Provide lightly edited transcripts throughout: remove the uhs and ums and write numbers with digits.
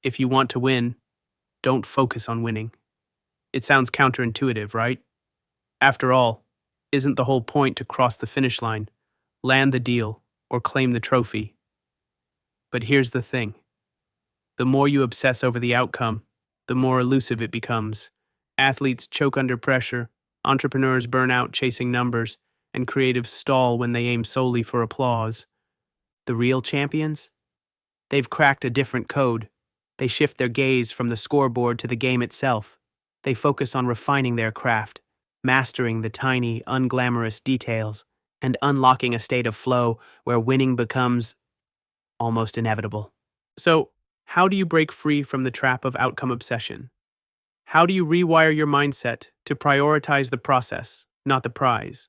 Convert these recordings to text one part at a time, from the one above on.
If you want to win, don't focus on winning. It sounds counterintuitive, right? After all, isn't the whole point to cross the finish line, land the deal, or claim the trophy? But here's the thing. The more you obsess over the outcome, the more elusive it becomes. Athletes choke under pressure, entrepreneurs burn out chasing numbers, and creatives stall when they aim solely for applause. The real champions? They've cracked a different code. They shift their gaze from the scoreboard to the game itself. They focus on refining their craft, mastering the tiny, unglamorous details, and unlocking a state of flow where winning becomes almost inevitable. So, how do you break free from the trap of outcome obsession? How do you rewire your mindset to prioritize the process, not the prize?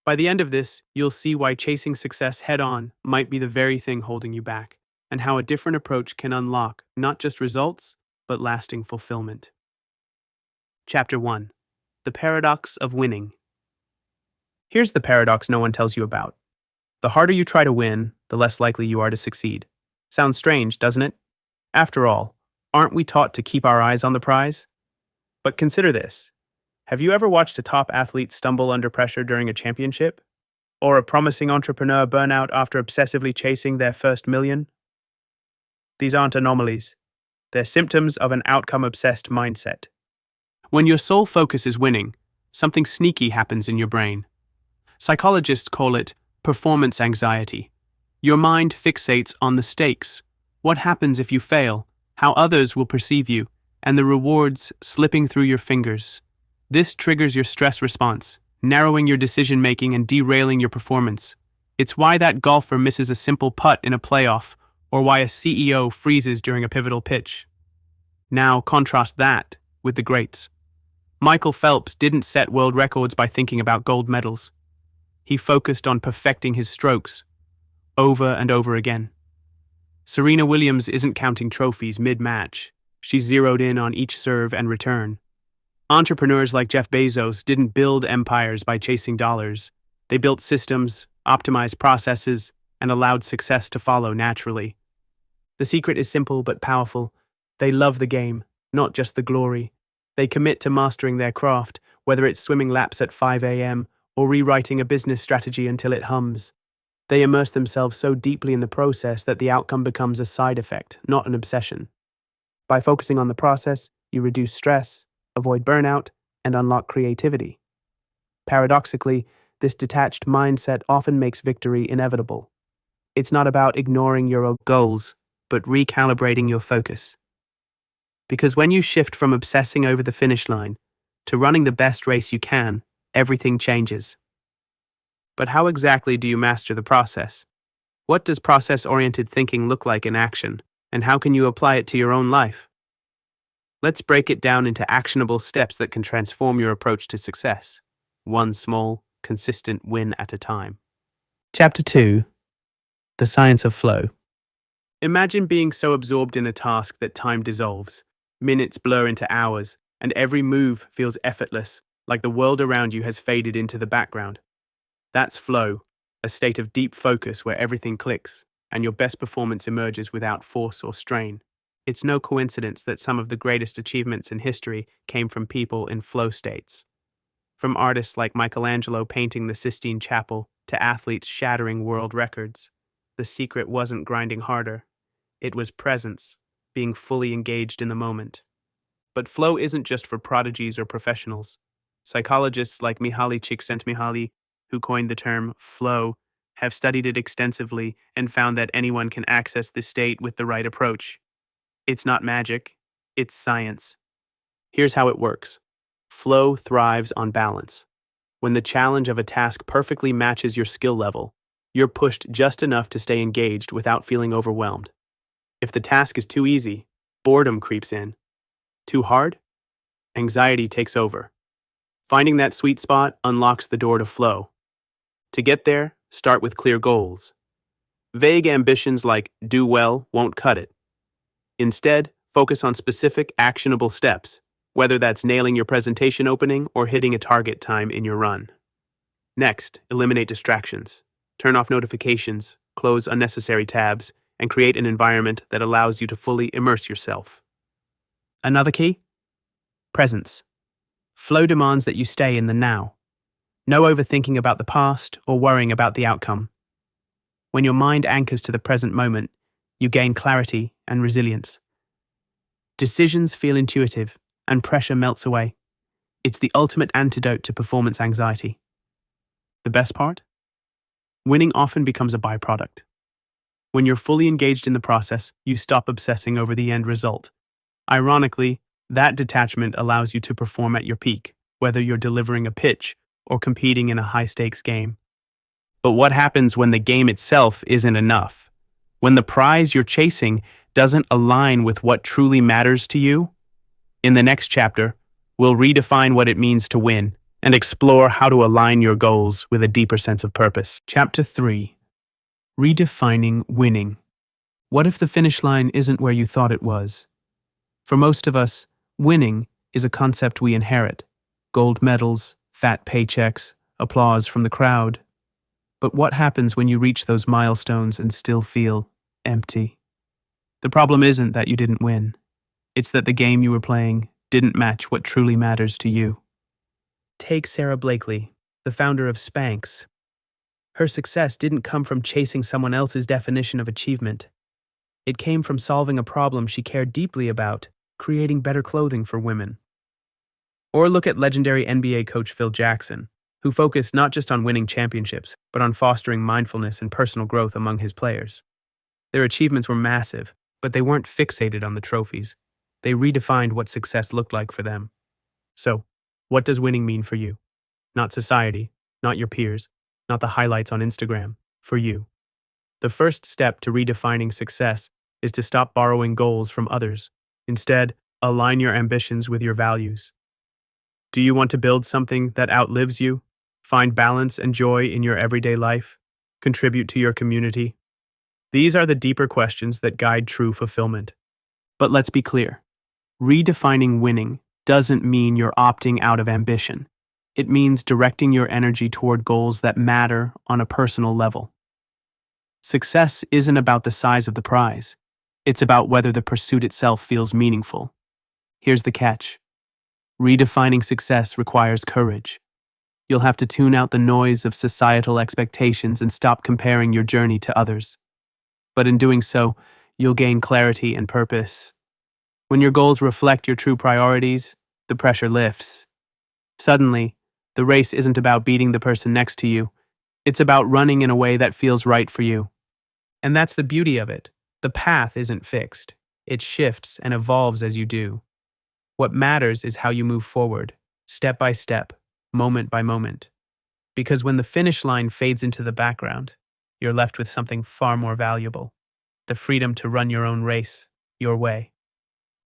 By the end of this, you'll see why chasing success head-on might be the very thing holding you back, and how a different approach can unlock not just results, but lasting fulfillment. Chapter 1. The Paradox of Winning. Here's the paradox no one tells you about. The harder you try to win, the less likely you are to succeed. Sounds strange, doesn't it? After all, aren't we taught to keep our eyes on the prize? But consider this. Have you ever watched a top athlete stumble under pressure during a championship? Or a promising entrepreneur burn out after obsessively chasing their first million? These aren't anomalies. They're symptoms of an outcome-obsessed mindset. When your sole focus is winning, something sneaky happens in your brain. Psychologists call it performance anxiety. Your mind fixates on the stakes, what happens if you fail, how others will perceive you, and the rewards slipping through your fingers. This triggers your stress response, narrowing your decision-making and derailing your performance. It's why that golfer misses a simple putt in a playoff, or why a CEO freezes during a pivotal pitch. Now contrast that with the greats. Michael Phelps didn't set world records by thinking about gold medals. He focused on perfecting his strokes, over and over again. Serena Williams isn't counting trophies mid-match. She's zeroed in on each serve and return. Entrepreneurs like Jeff Bezos didn't build empires by chasing dollars. They built systems, optimized processes, and allowed success to follow naturally. The secret is simple but powerful. They love the game, not just the glory. They commit to mastering their craft, whether it's swimming laps at 5 a.m. or rewriting a business strategy until it hums. They immerse themselves so deeply in the process that the outcome becomes a side effect, not an obsession. By focusing on the process, you reduce stress, avoid burnout, and unlock creativity. Paradoxically, this detached mindset often makes victory inevitable. It's not about ignoring your goals, but recalibrating your focus. Because when you shift from obsessing over the finish line to running the best race you can, everything changes. But how exactly do you master the process? What does process-oriented thinking look like in action, and how can you apply it to your own life? Let's break it down into actionable steps that can transform your approach to success, one small, consistent win at a time. Chapter 2. The Science of Flow. Imagine being so absorbed in a task that time dissolves, minutes blur into hours, and every move feels effortless, like the world around you has faded into the background. That's flow, a state of deep focus where everything clicks, and your best performance emerges without force or strain. It's no coincidence that some of the greatest achievements in history came from people in flow states. From artists like Michelangelo painting the Sistine Chapel to athletes shattering world records, the secret wasn't grinding harder. It was presence, being fully engaged in the moment. But flow isn't just for prodigies or professionals. Psychologists like Mihaly Csikszentmihalyi, who coined the term flow, have studied it extensively and found that anyone can access this state with the right approach. It's not magic, it's science. Here's how it works. Flow thrives on balance. When the challenge of a task perfectly matches your skill level, you're pushed just enough to stay engaged without feeling overwhelmed. If the task is too easy, boredom creeps in. Too hard? Anxiety takes over. Finding that sweet spot unlocks the door to flow. To get there, start with clear goals. Vague ambitions like do well won't cut it. Instead, focus on specific, actionable steps, whether that's nailing your presentation opening or hitting a target time in your run. Next, eliminate distractions. Turn off notifications, close unnecessary tabs, and create an environment that allows you to fully immerse yourself. Another key? Presence. Flow demands that you stay in the now. No overthinking about the past or worrying about the outcome. When your mind anchors to the present moment, you gain clarity and resilience. Decisions feel intuitive, and pressure melts away. It's the ultimate antidote to performance anxiety. The best part? Winning often becomes a byproduct. When you're fully engaged in the process, you stop obsessing over the end result. Ironically, that detachment allows you to perform at your peak, whether you're delivering a pitch or competing in a high-stakes game. But what happens when the game itself isn't enough? When the prize you're chasing doesn't align with what truly matters to you? In the next chapter, we'll redefine what it means to win and explore how to align your goals with a deeper sense of purpose. Chapter 3. Redefining winning. What if the finish line isn't where you thought it was? For most of us, winning is a concept we inherit. Gold medals, fat paychecks, applause from the crowd. But what happens when you reach those milestones and still feel empty? The problem isn't that you didn't win. It's that the game you were playing didn't match what truly matters to you. Take Sarah Blakely, the founder of Spanx. Her success didn't come from chasing someone else's definition of achievement. It came from solving a problem she cared deeply about, creating better clothing for women. Or look at legendary NBA coach Phil Jackson, who focused not just on winning championships, but on fostering mindfulness and personal growth among his players. Their achievements were massive, but they weren't fixated on the trophies. They redefined what success looked like for them. So, what does winning mean for you? Not society, not your peers, not the highlights on Instagram, for you. The first step to redefining success is to stop borrowing goals from others. Instead, align your ambitions with your values. Do you want to build something that outlives you? Find balance and joy in your everyday life? Contribute to your community? These are the deeper questions that guide true fulfillment. But let's be clear. Redefining winning doesn't mean you're opting out of ambition. It means directing your energy toward goals that matter on a personal level. Success isn't about the size of the prize. It's about whether the pursuit itself feels meaningful. Here's the catch. Redefining success requires courage. You'll have to tune out the noise of societal expectations and stop comparing your journey to others. But in doing so, you'll gain clarity and purpose. When your goals reflect your true priorities, the pressure lifts. Suddenly, the race isn't about beating the person next to you. It's about running in a way that feels right for you. And that's the beauty of it. The path isn't fixed. It shifts and evolves as you do. What matters is how you move forward, step by step, moment by moment. Because when the finish line fades into the background, you're left with something far more valuable: the freedom to run your own race, your way.